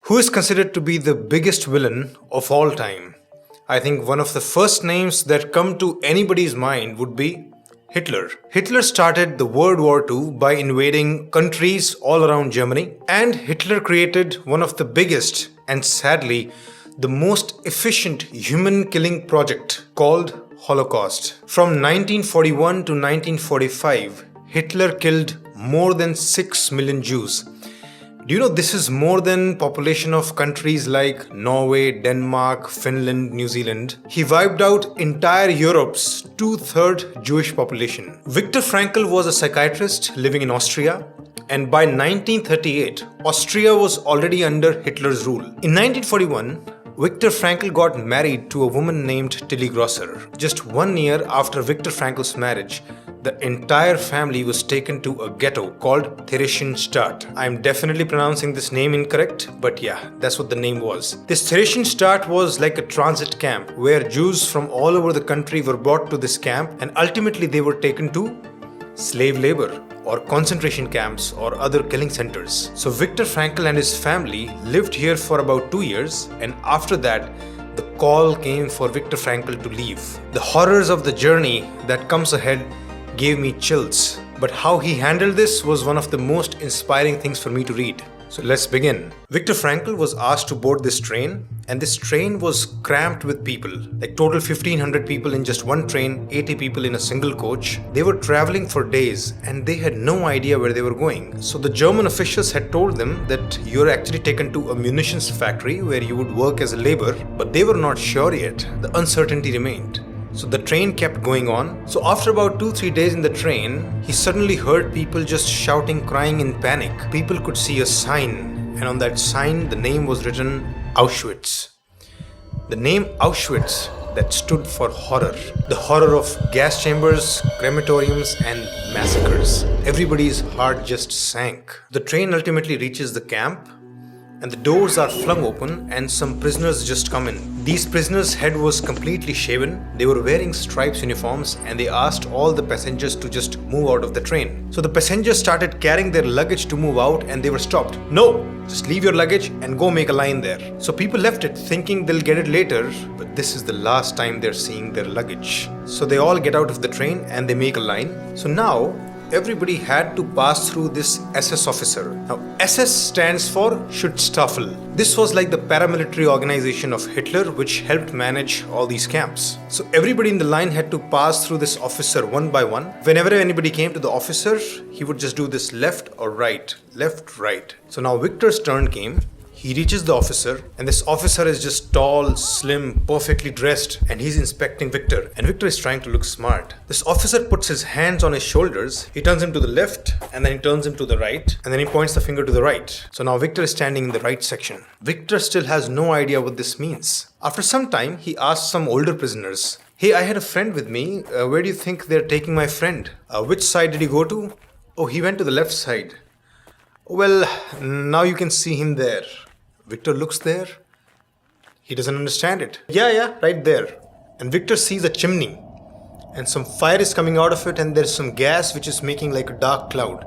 Who is considered to be the biggest villain of all time? I think one of the first names that come to anybody's mind would be Hitler. Hitler started the World War II by invading countries all around Germany, and Hitler created one of the biggest and sadly the most efficient human killing project called Holocaust. From 1941 to 1945, Hitler killed more than 6 million Jews. Do you know this is more than population of countries like Norway, Denmark, Finland, New Zealand? He wiped out entire Europe's 2/3 Jewish population. Viktor Frankl was a psychiatrist living in Austria, and by 1938, Austria was already under Hitler's rule. In 1941, Viktor Frankl got married to a woman named Tilly Grosser. Just 1 year after Viktor Frankl's marriage, the entire family was taken to a ghetto called Theresienstadt. I'm definitely pronouncing this name incorrect, but yeah, that's what the name was. This Theresienstadt was like a transit camp where Jews from all over the country were brought to this camp, and ultimately they were taken to slave labor or concentration camps or other killing centers. So Viktor Frankl and his family lived here for about 2 years, and after that the call came for Viktor Frankl to leave. The horrors of the journey that comes ahead gave me chills, but how he handled this was one of the most inspiring things for me to read. So let's begin. Viktor Frankl was asked to board this train, and this train was cramped with people, like total 1500 people in just one train, 80 people in a single coach. They were traveling for days and they had no idea where they were going. So the German officials had told them that you're actually taken to a munitions factory where you would work as a labor, but they were not sure yet. The uncertainty remained. So the train kept going on. So after about 2-3 days in the train, he suddenly heard people just shouting, crying in panic. People could see a sign, and on that sign the name was written Auschwitz. The name Auschwitz that stood for horror. The horror of gas chambers, crematoriums and massacres. Everybody's heart just sank. The train ultimately reaches the camp, and the doors are flung open and some prisoners just come in. These prisoners' head was completely shaven. They were wearing stripes uniforms, and they asked all the passengers to just move out of the train. So the passengers started carrying their luggage to move out, and they were stopped. No, just leave your luggage and go make a line there. So people left it thinking they'll get it later, but this is the last time they're seeing their luggage. So they all get out of the train and they make a line. So now everybody had to pass through this SS officer. Now, SS stands for Schutzstaffel. This was like the paramilitary organization of Hitler, which helped manage all these camps. So everybody in the line had to pass through this officer one by one. Whenever anybody came to the officer, he would just do this left or right, left, right. So now Victor's turn came. He reaches the officer, and this officer is just tall, slim, perfectly dressed, and he's inspecting Victor. And Victor is trying to look smart. This officer puts his hands on his shoulders. He turns him to the left, and then he turns him to the right, and then he points the finger to the right. So now Victor is standing in the right section. Victor still has no idea what this means. After some time, he asks some older prisoners, "Hey, I had a friend with me. Where do you think they're taking my friend? Which side did he go to?" "Oh, he went to the left side." "Well, now you can see him there." Victor looks there. He doesn't understand it. Yeah, right there. And Victor sees a chimney, and some fire is coming out of it, and there's some gas which is making like a dark cloud.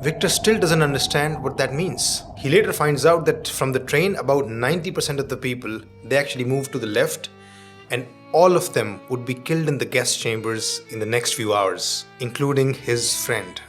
Victor still doesn't understand what that means. He later finds out that from the train, about 90% of the people, they actually moved to the left, and all of them would be killed in the gas chambers in the next few hours, including his friend.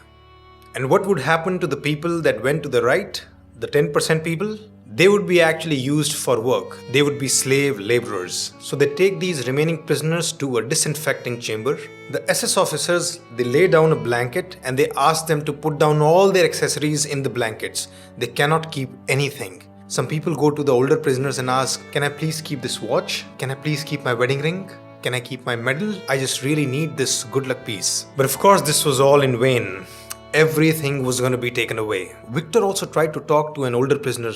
And what would happen to the people that went to the right, the 10% people? They would be actually used for work. They would be slave laborers. So they take these remaining prisoners to a disinfecting chamber. The SS officers, they lay down a blanket and they ask them to put down all their accessories in the blankets. They cannot keep anything. Some people go to the older prisoners and ask, "Can I please keep this watch? Can I please keep my wedding ring? Can I keep my medal? I just really need this good luck piece." But of course, this was all in vain. Everything was going to be taken away. Victor also tried to talk to an older prisoner.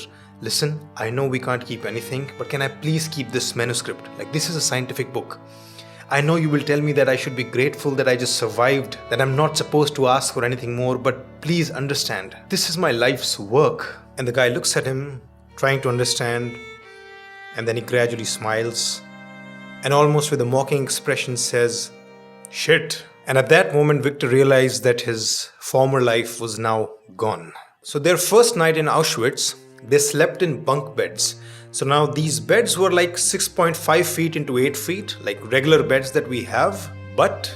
"Listen, I know we can't keep anything, but can I please keep this manuscript? Like, this is a scientific book. I know you will tell me that I should be grateful that I just survived, that I'm not supposed to ask for anything more, but please understand, this is my life's work." And the guy looks at him, trying to understand, and then he gradually smiles, and almost with a mocking expression says, "Shit." And at that moment, Victor realized that his former life was now gone. So their first night in Auschwitz, They slept in bunk beds. So now these beds were like 6.5 feet into 8 feet, like regular beds that we have. But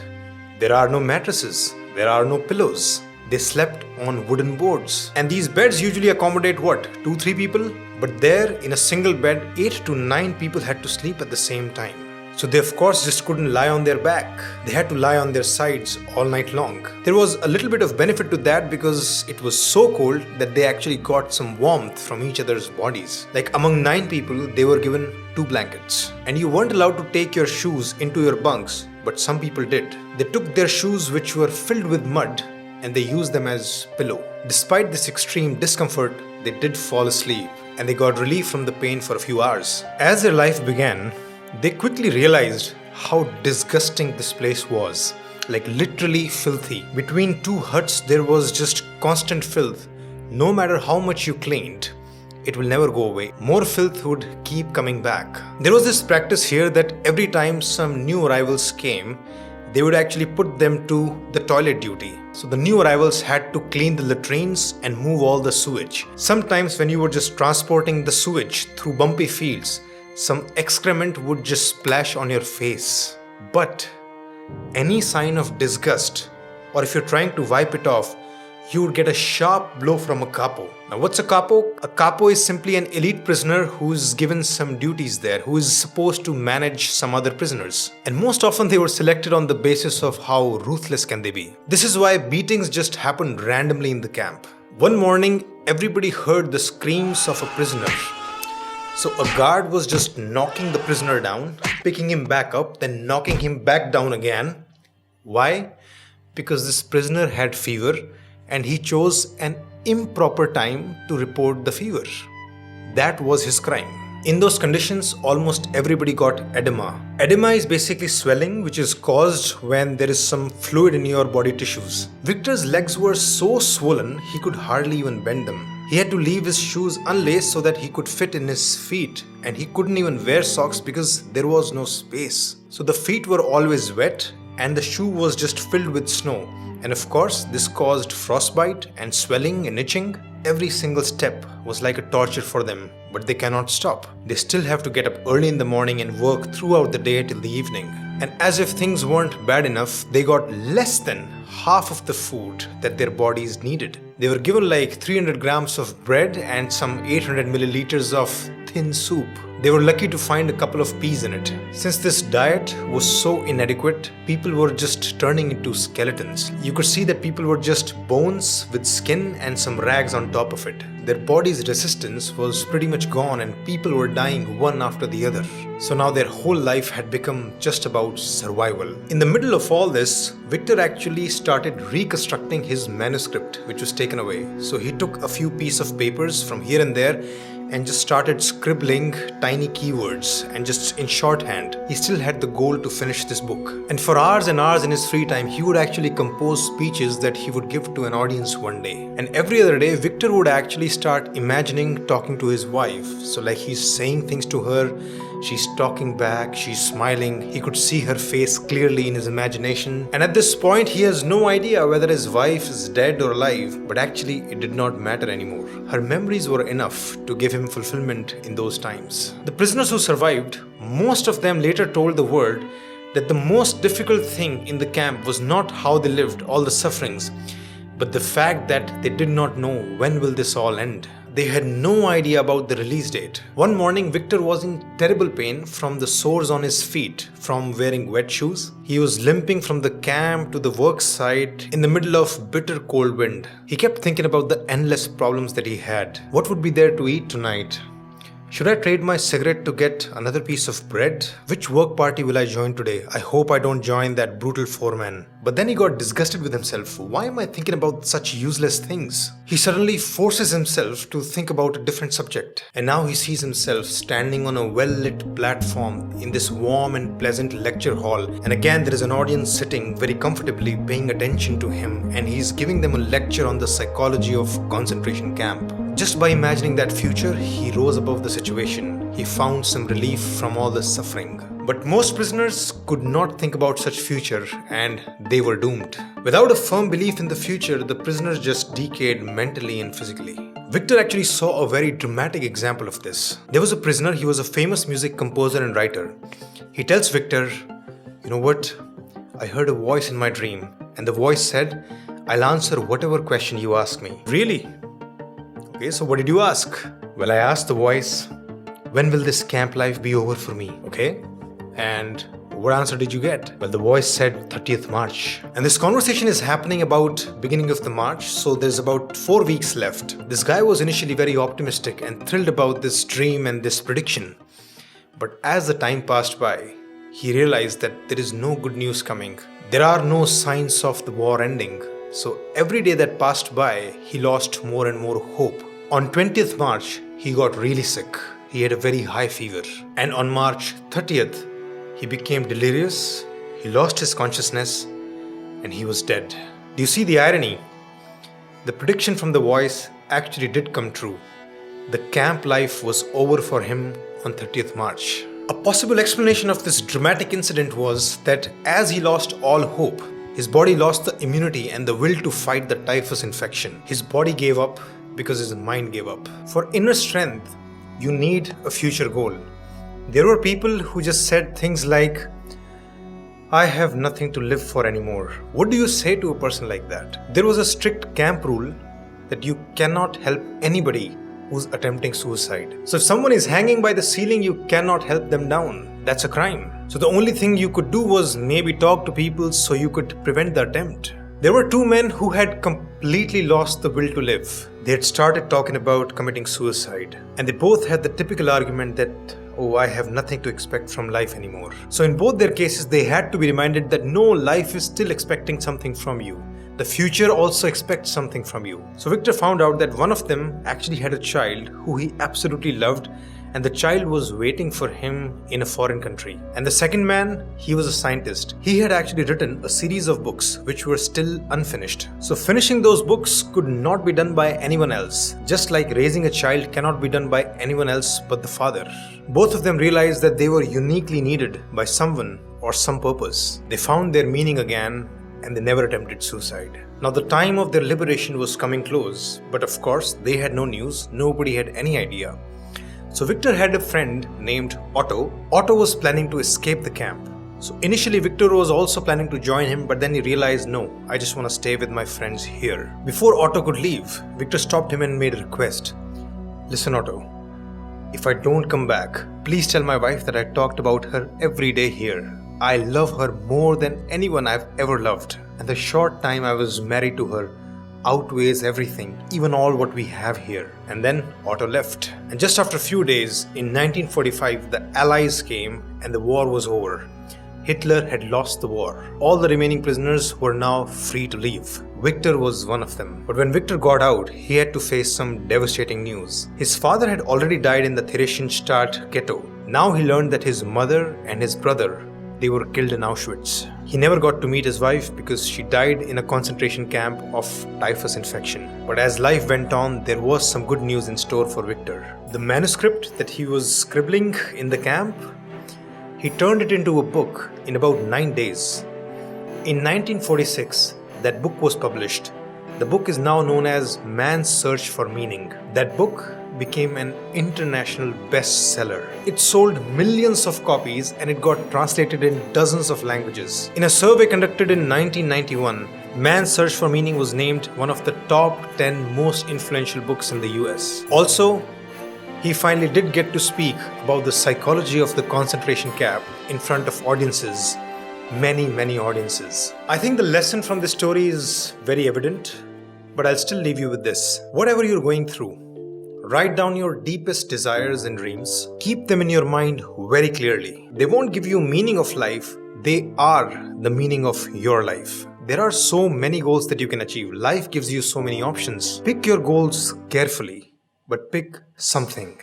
there are no mattresses. There are no pillows. They slept on wooden boards. And these beds usually accommodate what? 2-3 people? But there, in a single bed, 8 to 9 people had to sleep at the same time. So they of course just couldn't lie on their back. They had to lie on their sides all night long. There was a little bit of benefit to that because it was so cold that they actually got some warmth from each other's bodies. Like among 9 people, they were given 2 blankets. And you weren't allowed to take your shoes into your bunks, but some people did. They took their shoes which were filled with mud and they used them as pillow. Despite this extreme discomfort, they did fall asleep and they got relief from the pain for a few hours. As their life began, they quickly realized how disgusting this place was, like literally filthy. Between 2 huts there was just constant filth. No matter how much you cleaned, it will never go away. More filth would keep coming back. There was this practice here that every time some new arrivals came, they would actually put them to the toilet duty. So the new arrivals had to clean the latrines and move all the sewage. Sometimes when you were just transporting the sewage through bumpy fields, some excrement would just splash on your face. But any sign of disgust, or if you're trying to wipe it off, you would get a sharp blow from a capo. Now what's a capo? A capo is simply an elite prisoner who's given some duties there, who is supposed to manage some other prisoners. And most often they were selected on the basis of how ruthless can they be. This is why beatings just happened randomly in the camp. One morning, everybody heard the screams of a prisoner. So a guard was just knocking the prisoner down, picking him back up, then knocking him back down again. Why? Because this prisoner had fever and he chose an improper time to report the fever. That was his crime. In those conditions, almost everybody got edema. Edema is basically swelling which is caused when there is some fluid in your body tissues. Viktor's legs were so swollen he could hardly even bend them. He had to leave his shoes unlaced so that he could fit in his feet, and he couldn't even wear socks because there was no space. So the feet were always wet and the shoe was just filled with snow. And of course, this caused frostbite and swelling and itching. Every single step was like a torture for them, but they cannot stop. They still have to get up early in the morning and work throughout the day till the evening. And as if things weren't bad enough, they got less than half of the food that their bodies needed. They were given like 300 grams of bread and some 800 milliliters of thin soup. They were lucky to find a couple of peas in it. Since this diet was so inadequate, people were just turning into skeletons. You could see that people were just bones with skin and some rags on top of it. Their body's resistance was pretty much gone and people were dying one after the other. So now their whole life had become just about survival. In the middle of all this, Viktor actually started reconstructing his manuscript, which was taken away. So he took a few pieces of papers from here and there and just started scribbling tiny keywords and just in shorthand. He still had the goal to finish this book. And for hours and hours in his free time, he would actually compose speeches that he would give to an audience one day. And every other day, Viktor would actually start imagining talking to his wife. So like he's saying things to her, she's talking back, she's smiling. He could see her face clearly in his imagination. And at this point, he has no idea whether his wife is dead or alive, but actually it did not matter anymore. Her memories were enough to give him fulfillment in those times. The prisoners who survived, most of them later told the world that the most difficult thing in the camp was not how they lived, all the sufferings, but the fact that they did not know when will this all end. They had no idea about the release date. One morning, Viktor was in terrible pain from the sores on his feet from wearing wet shoes. He was limping from the camp to the work site in the middle of bitter cold wind. He kept thinking about the endless problems that he had. What would be there to eat tonight? Should I trade my cigarette to get another piece of bread? Which work party will I join today? I hope I don't join that brutal foreman. But then he got disgusted with himself. Why am I thinking about such useless things? He suddenly forces himself to think about a different subject. And now he sees himself standing on a well-lit platform in this warm and pleasant lecture hall. And again, there is an audience sitting very comfortably paying attention to him. And he's giving them a lecture on the psychology of concentration camp. Just by imagining that future, he rose above the situation. He found some relief from all the suffering. But most prisoners could not think about such future and they were doomed. Without a firm belief in the future, the prisoners just decayed mentally and physically. Victor actually saw a very dramatic example of this. There was a prisoner, he was a famous music composer and writer. He tells Victor, "You know what? I heard a voice in my dream, and the voice said, I'll answer whatever question you ask me." Really? Okay, so what did you ask? Well, I asked the voice, "When will this camp life be over for me?" Okay? And what answer did you get? Well, the voice said 30th March. And this conversation is happening about beginning of the March, so there's about 4 weeks left. This guy was initially very optimistic and thrilled about this dream and this prediction. But as the time passed by, he realized that there is no good news coming. There are no signs of the war ending. So every day that passed by, he lost more and more hope. On 20th March, he got really sick. He had a very high fever. And on March 30th, he became delirious, he lost his consciousness, and he was dead. Do you see the irony? The prediction from the voice actually did come true. The camp life was over for him on 30th March. A possible explanation of this dramatic incident was that as he lost all hope, his body lost the immunity and the will to fight the typhus infection. His body gave up because his mind gave up. For inner strength, you need a future goal. There were people who just said things like, "I have nothing to live for anymore." What do you say to a person like that? There was a strict camp rule that you cannot help anybody who's attempting suicide. So if someone is hanging by the ceiling, you cannot help them down. That's a crime. So the only thing you could do was maybe talk to people so you could prevent the attempt. There were two men who had completely lost the will to live. They had started talking about committing suicide, and they both had the typical argument that, "Oh, I have nothing to expect from life anymore." So in both their cases, they had to be reminded that no, life is still expecting something from you. The future also expects something from you. So Victor found out that one of them actually had a child who he absolutely loved, and the child was waiting for him in a foreign country. And the second man, he was a scientist. He had actually written a series of books which were still unfinished. So finishing those books could not be done by anyone else, just like raising a child cannot be done by anyone else but the father. Both of them realized that they were uniquely needed by someone or some purpose. They found their meaning again, and they never attempted suicide. Now the time of their liberation was coming close, but of course they had no news, nobody had any idea. So Victor had a friend named Otto. Otto was planning to escape the camp. So initially Victor was also planning to join him, but then he realized, no, I just want to stay with my friends here. Before Otto could leave, Victor stopped him and made a request. "Listen, Otto, if I don't come back, please tell my wife that I talked about her every day here. I love her more than anyone I've ever loved. And the short time I was married to her outweighs everything, even all what we have here." And then Otto left. And just after a few days, in 1945, the Allies came and the war was over. Hitler had lost the war. All the remaining prisoners were now free to leave. Victor was one of them. But when Victor got out, he had to face some devastating news. His father had already died in the Theresienstadt ghetto. Now he learned that his mother and his brother, they were killed in Auschwitz. He never got to meet his wife because she died in a concentration camp of typhus infection. But as life went on, there was some good news in store for Victor. The manuscript that he was scribbling in the camp, he turned it into a book in about 9 days. In 1946, that book was published. The book is now known as Man's Search for Meaning. That book became an international bestseller. It sold millions of copies and it got translated in dozens of languages. In a survey conducted in 1991, Man's Search for Meaning was named one of the top 10 most influential books in the US. Also, he finally did get to speak about the psychology of the concentration camp in front of audiences, many audiences. I think the lesson from this story is very evident, but I'll still leave you with this. Whatever you're going through, write down your deepest desires and dreams. Keep them in your mind very clearly. They won't give you meaning of life. They are the meaning of your life. There are so many goals that you can achieve. Life gives you so many options. Pick your goals carefully, but pick something.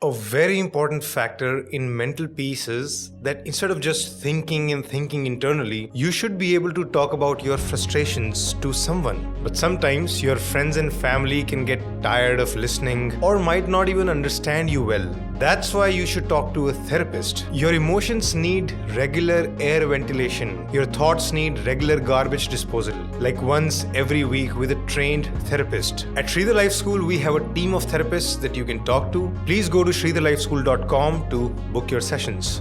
A very important factor in mental peace is that instead of just thinking and thinking internally, you should be able to talk about your frustrations to someone. But sometimes your friends and family can get tired of listening or might not even understand you well. That's why you should talk to a therapist. Your emotions need regular air ventilation. Your thoughts need regular garbage disposal, like once every week with a trained therapist. At Shridhar Life School, we have a team of therapists that you can talk to. Please go to shridharlifeschool.com to book your sessions.